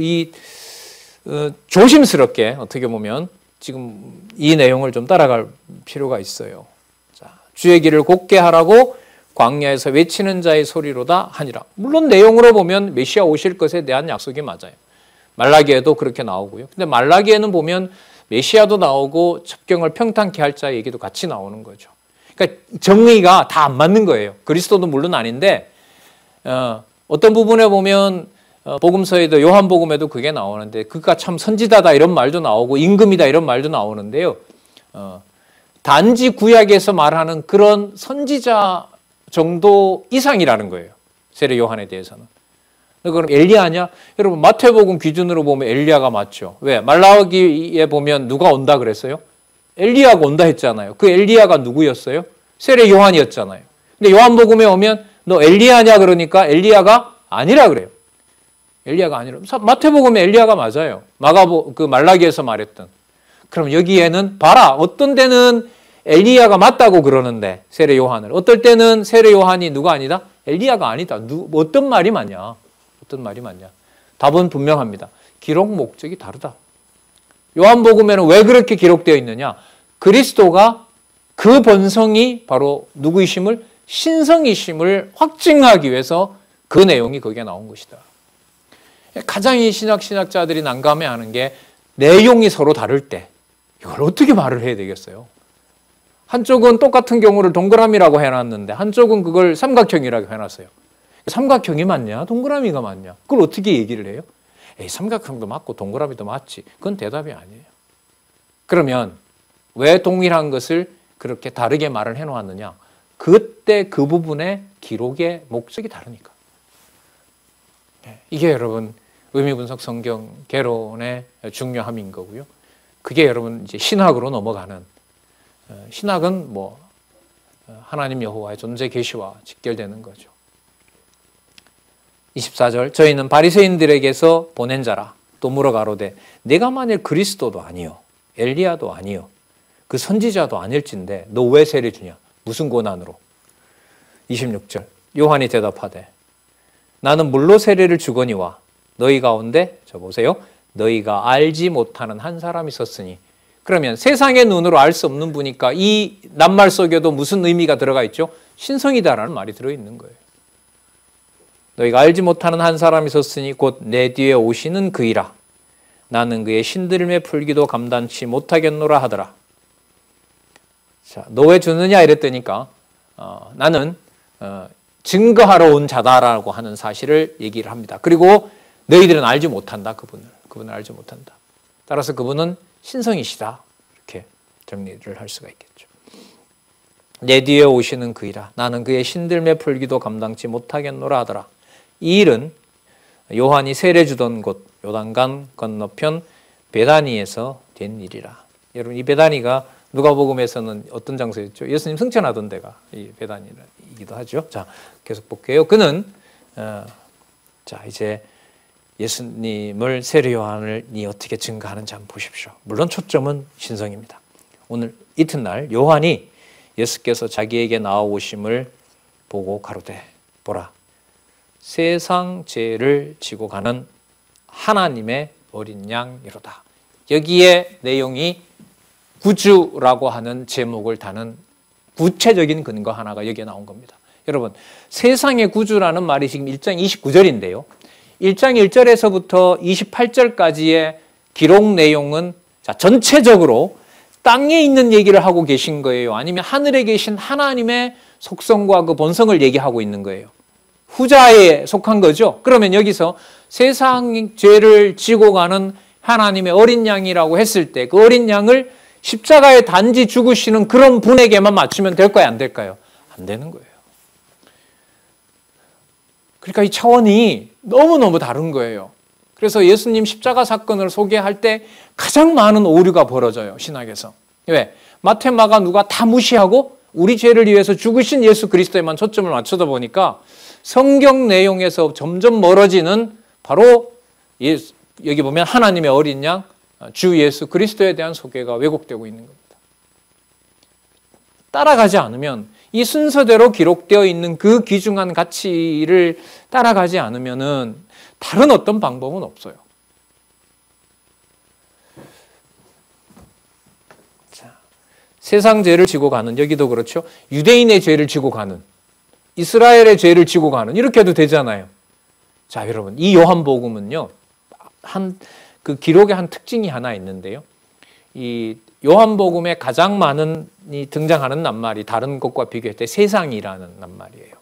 조심스럽게 어떻게 보면 지금 이 내용을 좀 따라갈 필요가 있어요. 자, 주의 길을 곧게 하라고 광야에서 외치는 자의 소리로다 하니라. 물론 내용으로 보면 메시아 오실 것에 대한 약속이 맞아요. 말라기에도 그렇게 나오고요. 근데 말라기에는 보면 메시아도 나오고 첩경을 평탄케 할 자 얘기도 같이 나오는 거죠. 그러니까 정의가 다 안 맞는 거예요. 그리스도도 물론 아닌데 어떤 부분에 보면 복음서에도 요한복음에도 그게 나오는데 그가 참 선지자다 이런 말도 나오고 임금이다 이런 말도 나오는데요. 단지 구약에서 말하는 그런 선지자 정도 이상이라는 거예요. 세례 요한에 대해서는. 그럼 엘리야냐? 여러분 마태복음 기준으로 보면 엘리야가 맞죠. 왜? 말라기에 보면 누가 온다 그랬어요? 엘리야가 온다 했잖아요. 그 엘리야가 누구였어요? 세례 요한이었잖아요. 근데 요한복음에 오면 너 엘리야냐 그러니까 엘리야가 아니라 그래요. 엘리야가 아니라. 마태복음에 엘리야가 맞아요. 말라기에서 말했던. 그럼 여기에는 봐라. 어떤 데는 엘리야가 맞다고 그러는데 세례 요한을. 어떨 때는 세례 요한이 누가 아니다? 엘리야가 아니다. 어떤 말이 맞냐? 어떤 말이 맞냐? 답은 분명합니다. 기록 목적이 다르다. 요한복음에는 왜 그렇게 기록되어 있느냐? 그리스도가 그 본성이 바로 누구이심을 신성이심을 확증하기 위해서 그 내용이 거기에 나온 것이다. 가장 이 신학자들이 난감해하는 게 내용이 서로 다를 때 이걸 어떻게 말을 해야 되겠어요? 한쪽은 똑같은 경우를 동그라미라고 해놨는데 한쪽은 그걸 삼각형이라고 해놨어요. 삼각형이 맞냐? 동그라미가 맞냐? 그걸 어떻게 얘기를 해요? 삼각형도 맞고 동그라미도 맞지. 그건 대답이 아니에요. 그러면 왜 동일한 것을 그렇게 다르게 말을 해놓았느냐? 그때 그 부분의 기록의 목적이 다르니까. 이게 여러분 의미분석 성경 개론의 중요함인 거고요. 그게 여러분 이제 신학으로 넘어가는 신학은 뭐 하나님 여호와의 존재 계시와 직결되는 거죠. 24절 저희는 바리새인들에게서 보낸 자라. 또 물어가로되 내가 만일 그리스도도 아니요 엘리야도 아니요 그 선지자도 아닐진데 너 왜 세례 주냐? 무슨 권한으로? 26절 요한이 대답하되 나는 물로 세례를 주거니와 너희 가운데 저 보세요. 너희가 알지 못하는 한 사람이 있었으니. 그러면 세상의 눈으로 알 수 없는 분이니까 이 낱말 속에도 무슨 의미가 들어가 있죠? 신성이다라는 말이 들어있는 거예요. 너희가 알지 못하는 한 사람이 있었으니 곧 내 뒤에 오시는 그이라. 나는 그의 신들림의 풀기도 감당치 못하겠노라 하더라. 자, 너 왜 주느냐 이랬더니까 나는 증거하러 온 자다라고 하는 사실을 얘기를 합니다. 그리고 너희들은 알지 못한다. 그분을 알지 못한다. 따라서 그분은 신성이시다. 이렇게 정리를 할 수가 있겠죠. 내 뒤에 오시는 그이라. 나는 그의 신들매 풀기도 감당치 못하겠노라 하더라. 이 일은 요한이 세례 주던 곳 요단강 건너편 베다니에서 된 일이라. 여러분, 이 베다니가 누가복음에서는 어떤 장소였죠? 예수님 승천하던 데가 이 베다니이기도 하죠. 자, 계속 볼게요. 그는 자, 이제 예수님을 세례 요한이 어떻게 증거하는지 한번 보십시오. 물론 초점은 신성입니다. 오늘 이튿날 요한이 예수께서 자기에게 나아오심을 보고 가로되 보라, 세상 죄를 지고 가는 하나님의 어린 양이로다. 여기에 내용이 구주라고 하는 제목을 다는 구체적인 근거 하나가 여기에 나온 겁니다. 여러분, 세상의 구주라는 말이 지금 1장 29절인데요. 1장 1절에서부터 28절까지의 기록 내용은 자, 전체적으로 땅에 있는 얘기를 하고 계신 거예요? 아니면 하늘에 계신 하나님의 속성과 그 본성을 얘기하고 있는 거예요? 후자에 속한 거죠. 그러면 여기서 세상 죄를 지고 가는 하나님의 어린 양이라고 했을 때 그 어린 양을 십자가에 단지 죽으시는 그런 분에게만 맞추면 될까요? 안 될까요? 안 되는 거예요. 그러니까 이 차원이 너무너무 다른 거예요. 그래서 예수님 십자가 사건을 소개할 때 가장 많은 오류가 벌어져요. 신학에서. 왜? 마태, 마가, 누가 다 무시하고 우리 죄를 위해서 죽으신 예수 그리스도에만 초점을 맞추다 보니까 성경 내용에서 점점 멀어지는 바로 여기 보면 하나님의 어린 양, 주 예수 그리스도에 대한 소개가 왜곡되고 있는 겁니다. 따라가지 않으면 이 순서대로 기록되어 있는 그 귀중한 가치를 따라가지 않으면은 다른 어떤 방법은 없어요. 자, 세상 죄를 지고 가는, 여기도 그렇죠. 유대인의 죄를 지고 가는, 이스라엘의 죄를 지고 가는, 이렇게 해도 되잖아요. 자, 여러분, 이 요한복음은요, 그 기록의 한 특징이 하나 있는데요. 이 요한복음에 가장 많은 등장하는 낱말이 다른 것과 비교할 때 세상이라는 낱말이에요.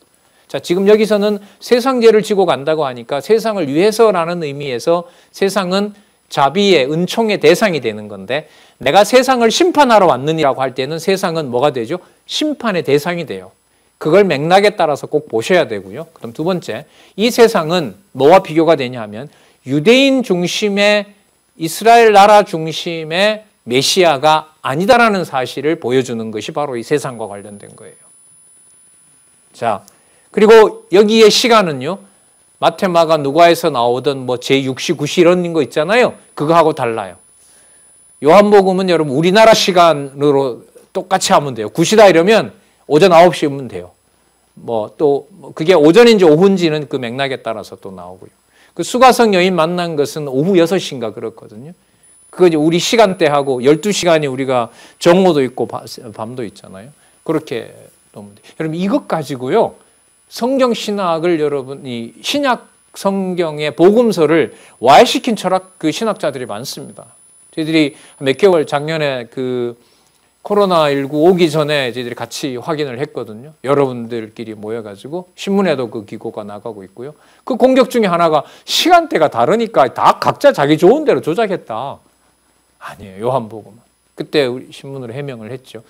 자, 지금 여기서는 세상 죄를 지고 간다고 하니까 세상을 위해서라는 의미에서 세상은 자비의 은총의 대상이 되는 건데, 내가 세상을 심판하러 왔느니라고 할 때는 세상은 뭐가 되죠? 심판의 대상이 돼요. 그걸 맥락에 따라서 꼭 보셔야 되고요. 그럼 두 번째, 이 세상은 뭐와 비교가 되냐 하면 유대인 중심의 이스라엘 나라 중심의 메시아가 아니다라는 사실을 보여주는 것이 바로 이 세상과 관련된 거예요. 자, 그리고 여기에 시간은요, 마태, 마가, 누가에서 나오던 뭐 제6시, 9시 이런 거 있잖아요. 그거하고 달라요. 요한복음은 여러분 우리나라 시간으로 똑같이 하면 돼요. 9시다 이러면 오전 9시면 돼요. 뭐 또 그게 오전인지 오후인지는 그 맥락에 따라서 또 나오고요. 그 수가성 여인 만난 것은 오후 6시인가 그렇거든요. 그거 이제 우리 시간대하고 12시간이 우리가 정오도 있고 밤도 있잖아요. 그렇게 보면 돼요. 여러분 이것 가지고요, 성경 신학을 여러분이 신약 성경의 복음서를 와해시킨 철학 그 신학자들이 많습니다. 저희들이 몇 개월 작년에 그 코로나19 오기 전에 저희들이 같이 확인을 했거든요. 여러분들끼리 모여가지고 신문에도 그 기고가 나가고 있고요. 그 공격 중에 하나가 시간대가 다르니까 다 각자 자기 좋은 대로 조작했다. 아니에요. 요한복음은. 그때 우리 신문으로 해명을 했죠.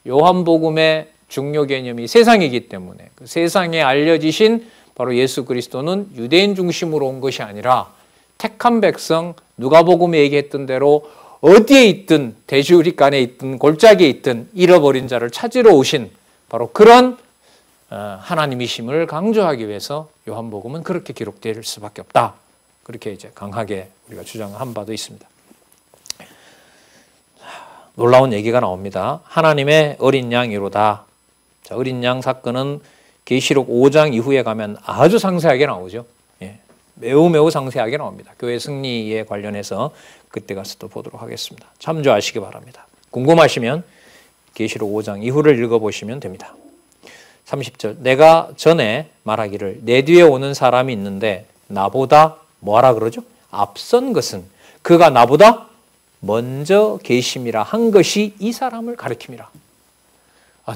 요한복음의 중요 개념이 세상이기 때문에 그 세상에 알려지신 바로 예수 그리스도는 유대인 중심으로 온 것이 아니라 택한 백성, 누가복음에 얘기했던 대로 어디에 있든 대주리간에 있든 골짜기에 있든 잃어버린 자를 찾으러 오신 바로 그런 하나님이심을 강조하기 위해서 요한복음은 그렇게 기록될 수밖에 없다. 그렇게 이제 강하게 우리가 주장한 바도 있습니다. 놀라운 얘기가 나옵니다. 하나님의 어린 양이로다. 자, 어린 양 사건은 계시록 5장 이후에 가면 아주 상세하게 나오죠. 예, 매우 상세하게 나옵니다. 교회 승리에 관련해서 그때 가서 또 보도록 하겠습니다. 참조하시기 바랍니다. 궁금하시면 계시록 5장 이후를 읽어보시면 됩니다. 30절, 내가 전에 말하기를 내 뒤에 오는 사람이 있는데 나보다 뭐하라 그러죠? 앞선 것은 그가 나보다 먼저 계심이라 한 것이 이 사람을 가리킴이라.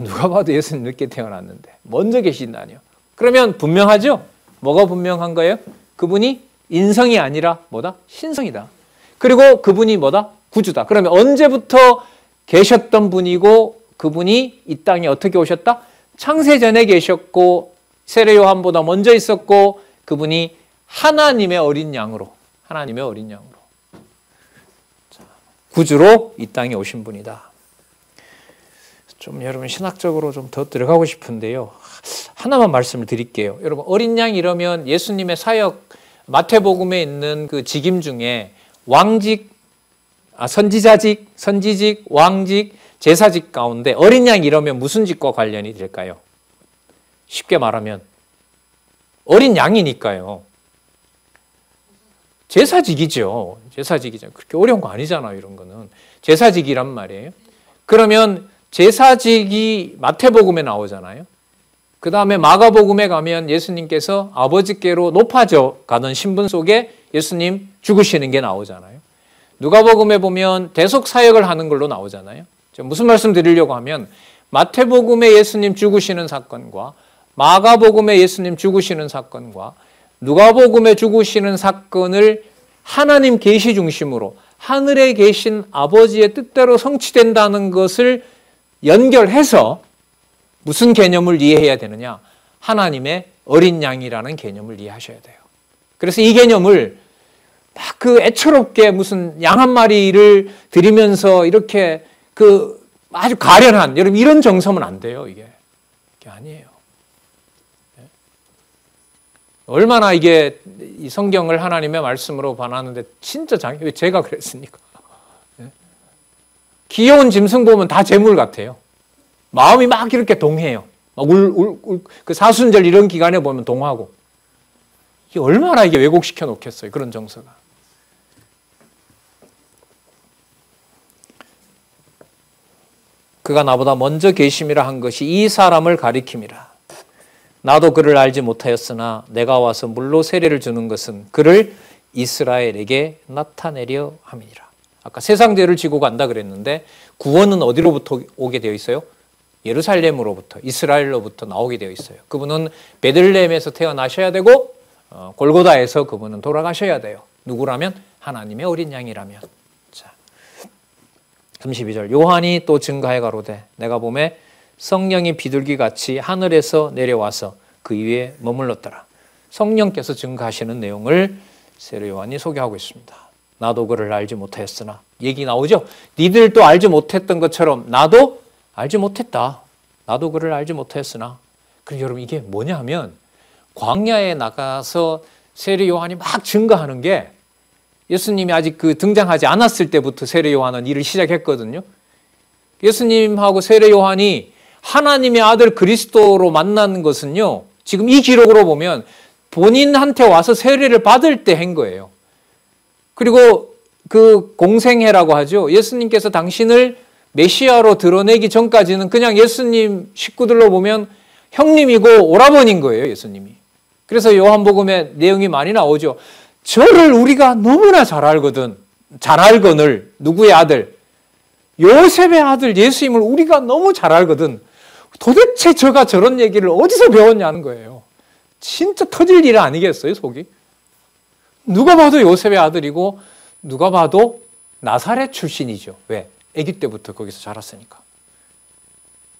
누가 봐도 예수님 늦게 태어났는데 먼저 계신다니요. 그러면 분명하죠? 뭐가 분명한 거예요? 그분이 인성이 아니라 뭐다? 신성이다. 그리고 그분이 뭐다? 구주다. 그러면 언제부터 계셨던 분이고 그분이 이 땅에 어떻게 오셨다? 창세전에 계셨고 세례 요한보다 먼저 있었고 그분이 하나님의 어린 양으로 구주로 이 땅에 오신 분이다. 좀 여러분 신학적으로 좀 더 들어가고 싶은데요. 하나만 말씀을 드릴게요. 여러분 어린 양 이러면 예수님의 사역 마태복음에 있는 그 직임 중에 왕직, 선지직, 왕직, 제사직 가운데 어린 양 이러면 무슨 직과 관련이 될까요? 쉽게 말하면 어린 양이니까요. 제사직이죠. 그렇게 어려운 거 아니잖아요. 이런 거는. 제사직이란 말이에요. 그러면 제사직이 마태복음에 나오잖아요. 그 다음에 마가복음에 가면 예수님께서 아버지께로 높아져 가는 신분 속에 예수님 죽으시는 게 나오잖아요. 누가복음에 보면 대속 사역을 하는 걸로 나오잖아요. 무슨 말씀 드리려고 하면 마태복음에 예수님 죽으시는 사건과 마가복음에 예수님 죽으시는 사건과 누가복음에 죽으시는 사건을 하나님 계시 중심으로 하늘에 계신 아버지의 뜻대로 성취된다는 것을 연결해서 무슨 개념을 이해해야 되느냐? 하나님의 어린 양이라는 개념을 이해하셔야 돼요. 그래서 이 개념을 막 그 애처롭게 무슨 양 한 마리를 드리면서 이렇게 그 아주 가련한, 여러분 이런 정서면 안 돼요, 이게 아니에요. 얼마나 이게 이 성경을 하나님의 말씀으로 반하는데 진짜 왜 제가 그랬습니까? 귀여운 짐승 보면 다 재물 같아요. 마음이 막 이렇게 동해요. 막 그 사순절 이런 기간에 보면 동하고. 이게 얼마나 이게 왜곡시켜 놓겠어요. 그런 정서가. 그가 나보다 먼저 계심이라 한 것이 이 사람을 가리킴이라. 나도 그를 알지 못하였으나 내가 와서 물로 세례를 주는 것은 그를 이스라엘에게 나타내려 함이니라. 아까 세상 죄를 지고 간다 그랬는데 구원은 어디로부터 오게 되어 있어요? 예루살렘으로부터, 이스라엘로부터 나오게 되어 있어요. 그분은 베들레헴에서 태어나셔야 되고 골고다에서 그분은 돌아가셔야 돼요. 누구라면? 하나님의 어린 양이라면. 자, 32절 요한이 또 증가해 가로되 내가 보매 성령이 비둘기같이 하늘에서 내려와서 그 위에 머물렀더라. 성령께서 증가하시는 내용을 세례 요한이 소개하고 있습니다. 나도 그를 알지 못하였으나 얘기 나오죠. 니들도 알지 못했던 것처럼 나도 알지 못했다. 나도 그를 알지 못하였으나. 그럼 여러분 이게 뭐냐 하면 광야에 나가서 세례 요한이 막 증거하는 게 예수님이 아직 그 등장하지 않았을 때부터 세례 요한은 일을 시작했거든요. 예수님하고 세례 요한이 하나님의 아들 그리스도로 만난 것은요. 지금 이 기록으로 보면 본인한테 와서 세례를 받을 때 한 거예요. 그리고 그 공생애라고 하죠. 예수님께서 당신을 메시아로 드러내기 전까지는 그냥 예수님 식구들로 보면 형님이고 오라버니인 거예요. 예수님이. 그래서 요한복음에 내용이 많이 나오죠. 저를 우리가 너무나 잘 알거늘 누구의 아들? 요셉의 아들 예수님을 우리가 너무 잘 알거든. 도대체 저가 저런 얘기를 어디서 배웠냐는 거예요. 진짜 터질 일 아니겠어요, 속이? 누가 봐도 요셉의 아들이고 누가 봐도 나사렛 출신이죠. 왜? 아기 때부터 거기서 자랐으니까.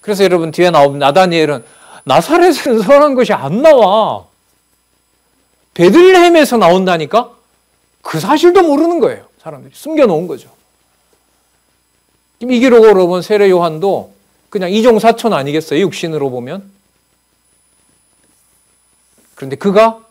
그래서 여러분 뒤에 나오는 나다니엘은 나사렛에서 선한 것이 안 나와. 베들레헴에서 나온다니까? 그 사실도 모르는 거예요. 사람들이 숨겨놓은 거죠. 이 기록으로 본 세례 요한도 그냥 이종사촌 아니겠어요? 육신으로 보면. 그런데 그가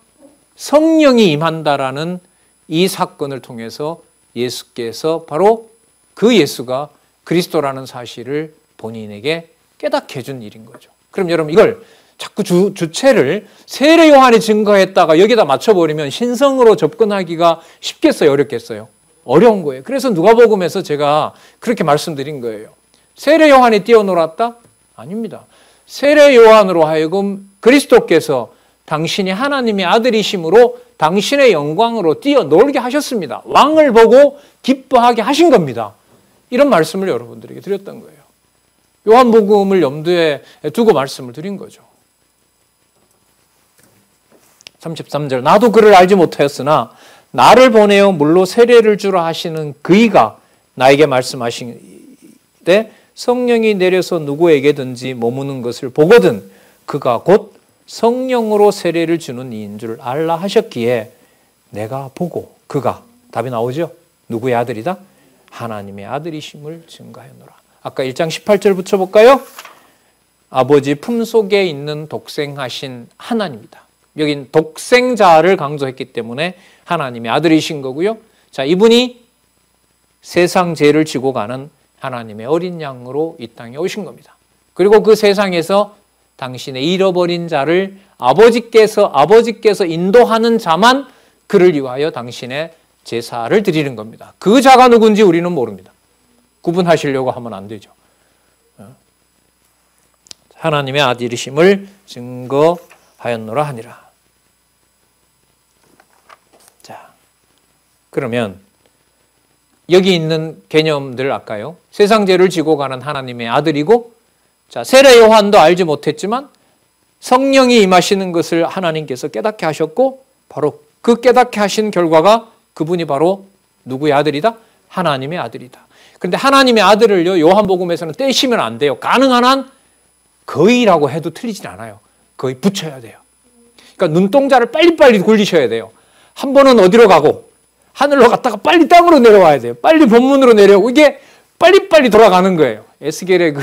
성령이 임한다라는 이 사건을 통해서 예수께서 바로 그 예수가 그리스도라는 사실을 본인에게 깨닫게 해준 일인 거죠. 그럼 여러분 이걸 자꾸 주체를 세례 요한이 증거했다가 여기다 맞춰버리면 신성으로 접근하기가 쉽겠어요? 어렵겠어요? 어려운 거예요. 그래서 누가복음에서 제가 그렇게 말씀드린 거예요. 세례 요한이 뛰어놀았다? 아닙니다. 세례 요한으로 하여금 그리스도께서 당신이 하나님의 아들이심으로 당신의 영광으로 뛰어놀게 하셨습니다. 왕을 보고 기뻐하게 하신 겁니다. 이런 말씀을 여러분들에게 드렸던 거예요. 요한복음을 염두에 두고 말씀을 드린 거죠. 33절 나도 그를 알지 못하였으나 나를 보내어 물로 세례를 주라 하시는 그이가 나에게 말씀하신 때 성령이 내려서 누구에게든지 머무는 것을 보거든 그가 곧 성령으로 세례를 주는 이인 줄 알라 하셨기에 내가 보고 그가 답이 나오죠. 누구의 아들이다? 하나님의 아들이심을 증거하였노라. 아까 1장 18절 붙여볼까요? 아버지 품속에 있는 독생하신 하나님이다. 여긴 독생자를 강조했기 때문에 하나님의 아들이신 거고요. 자, 이분이 세상 죄를 지고 가는 하나님의 어린 양으로 이 땅에 오신 겁니다. 그리고 그 세상에서 당신의 잃어버린 자를 아버지께서 인도하는 자만 그를 위하여 당신의 제사를 드리는 겁니다. 그 자가 누군지 우리는 모릅니다. 구분하시려고 하면 안 되죠. 하나님의 아들이심을 증거하였노라 하니라. 자, 그러면 여기 있는 개념들 아까요. 세상 죄를 지고 가는 하나님의 아들이고, 자, 세례 요한도 알지 못했지만 성령이 임하시는 것을 하나님께서 깨닫게 하셨고, 바로 그 깨닫게 하신 결과가 그분이 바로 누구의 아들이다? 하나님의 아들이다. 그런데 하나님의 아들을요, 요한복음에서는 떼시면 안 돼요. 가능한 한 거의라고 해도 틀리진 않아요. 거의 붙여야 돼요. 그러니까 눈동자를 빨리빨리 굴리셔야 돼요. 한 번은 어디로 가고 하늘로 갔다가 빨리 땅으로 내려와야 돼요. 빨리 본문으로 내려오고 이게 빨리빨리 돌아가는 거예요. 에스겔의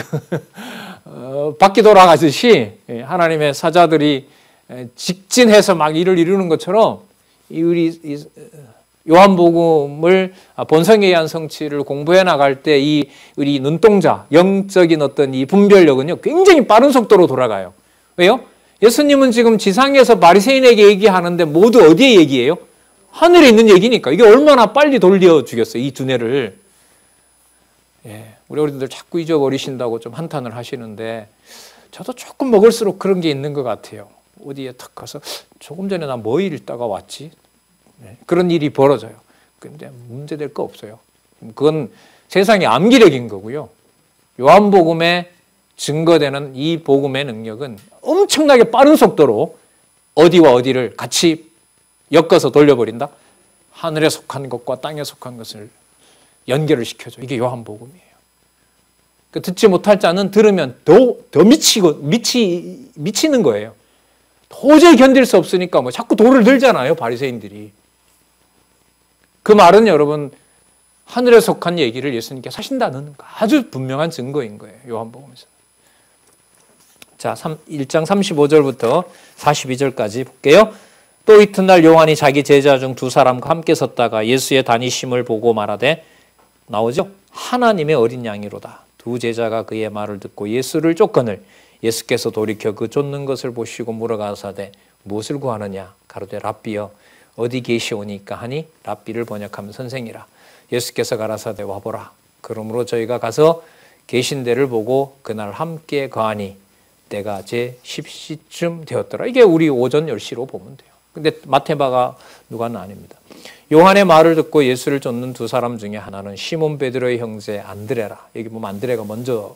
바퀴 돌아가듯이 하나님의 사자들이 직진해서 막 일을 이루는 것처럼 우리 요한복음을 본성에 의한 성취를 공부해 나갈 때 우리 눈동자, 영적인 어떤 이 분별력은요, 굉장히 빠른 속도로 돌아가요. 왜요? 예수님은 지금 지상에서 바리새인에게 얘기하는데 모두 어디에 얘기해요? 하늘에 있는 얘기니까. 이게 얼마나 빨리 돌려주겠어요, 이 두뇌를. 예, 우리 어린이들 자꾸 잊어버리신다고 좀 한탄을 하시는데, 저도 조금 먹을수록 그런 게 있는 것 같아요. 어디에 탁 가서 조금 전에 나 뭐 읽다가 왔지? 네, 그런 일이 벌어져요. 근데 문제될 거 없어요. 그건 세상의 암기력인 거고요. 요한복음에 증거되는 이 복음의 능력은 엄청나게 빠른 속도로 어디와 어디를 같이 엮어서 돌려버린다. 하늘에 속한 것과 땅에 속한 것을 연결을 시켜줘. 이게 요한복음이에요. 듣지 못할 자는 들으면 더 미치는 거예요. 도저히 견딜 수 없으니까 뭐 자꾸 돌을 들잖아요, 바리새인들이. 그 말은 여러분 하늘에 속한 얘기를 예수님께서 하신다는 아주 분명한 증거인 거예요. 요한복음에서. 자, 1장 35절부터 42절까지 볼게요. 또 이튿날 요한이 자기 제자 중 두 사람과 함께 섰다가 예수의 다니심을 보고 말하되, 나오죠? 하나님의 어린 양이로다. 두 제자가 그의 말을 듣고 예수를 쫓거늘 예수께서 돌이켜 그 쫓는 것을 보시고 물어가사대 무엇을 구하느냐? 가로되 랍비여 어디 계시오니까 하니 랍비를 번역하면 선생이라. 예수께서 가라사대 와보라. 그러므로 저희가 가서 계신 데를 보고 그날 함께 거하니 때가 제 10시쯤 되었더라. 이게 우리 오전 10시로 보면 돼요. 근데 마태마가 누가는 아닙니다. 요한의 말을 듣고 예수를 쫓는 두 사람 중에 하나는 시몬 베드로의 형제 안드레라. 여기 보면 안드레가 먼저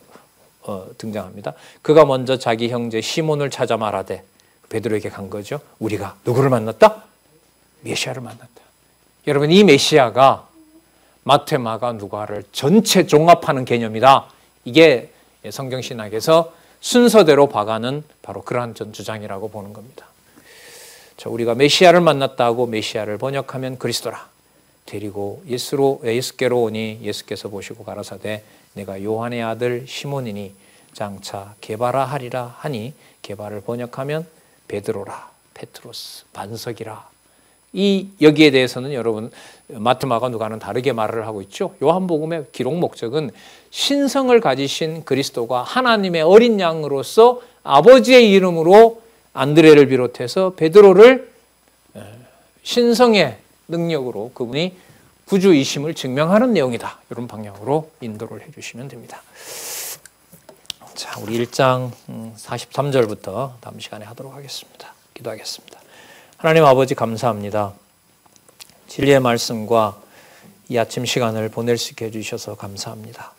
등장합니다. 그가 먼저 자기 형제 시몬을 찾아 말하되, 베드로에게 간 거죠. 우리가 누구를 만났다? 메시아를 만났다. 여러분, 이 메시아가 마태, 마가, 누가를 전체 종합하는 개념이다. 이게 성경신학에서 순서대로 봐가는 바로 그러한 주장이라고 보는 겁니다. 자, 우리가 메시아를 만났다고 메시아를 번역하면 그리스도라. 데리고 예수께로 오니 예수께서 보시고 가라사대 내가 요한의 아들 시몬이니 장차 게바라 하리라 하니, 게바를 번역하면 베드로라, 페트로스, 반석이라. 여기에 대해서는 여러분 마태, 마가, 누가는 다르게 말을 하고 있죠. 요한복음의 기록 목적은 신성을 가지신 그리스도가 하나님의 어린 양으로서 아버지의 이름으로 안드레를 비롯해서 베드로를 신성의 능력으로 그분이 구주이심을 증명하는 내용이다. 이런 방향으로 인도를 해주시면 됩니다. 자, 우리 1장 43절부터 다음 시간에 하도록 하겠습니다. 기도하겠습니다. 하나님 아버지 감사합니다. 진리의 말씀과 이 아침 시간을 보낼 수 있게 해주셔서 감사합니다.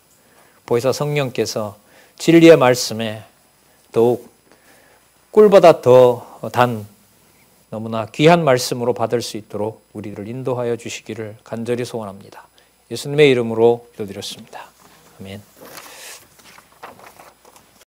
보혜사 성령께서 진리의 말씀에 더욱 꿀보다 더 단 너무나 귀한 말씀으로 받을 수 있도록 우리를 인도하여 주시기를 간절히 소원합니다. 예수님의 이름으로 기도드렸습니다. 아멘.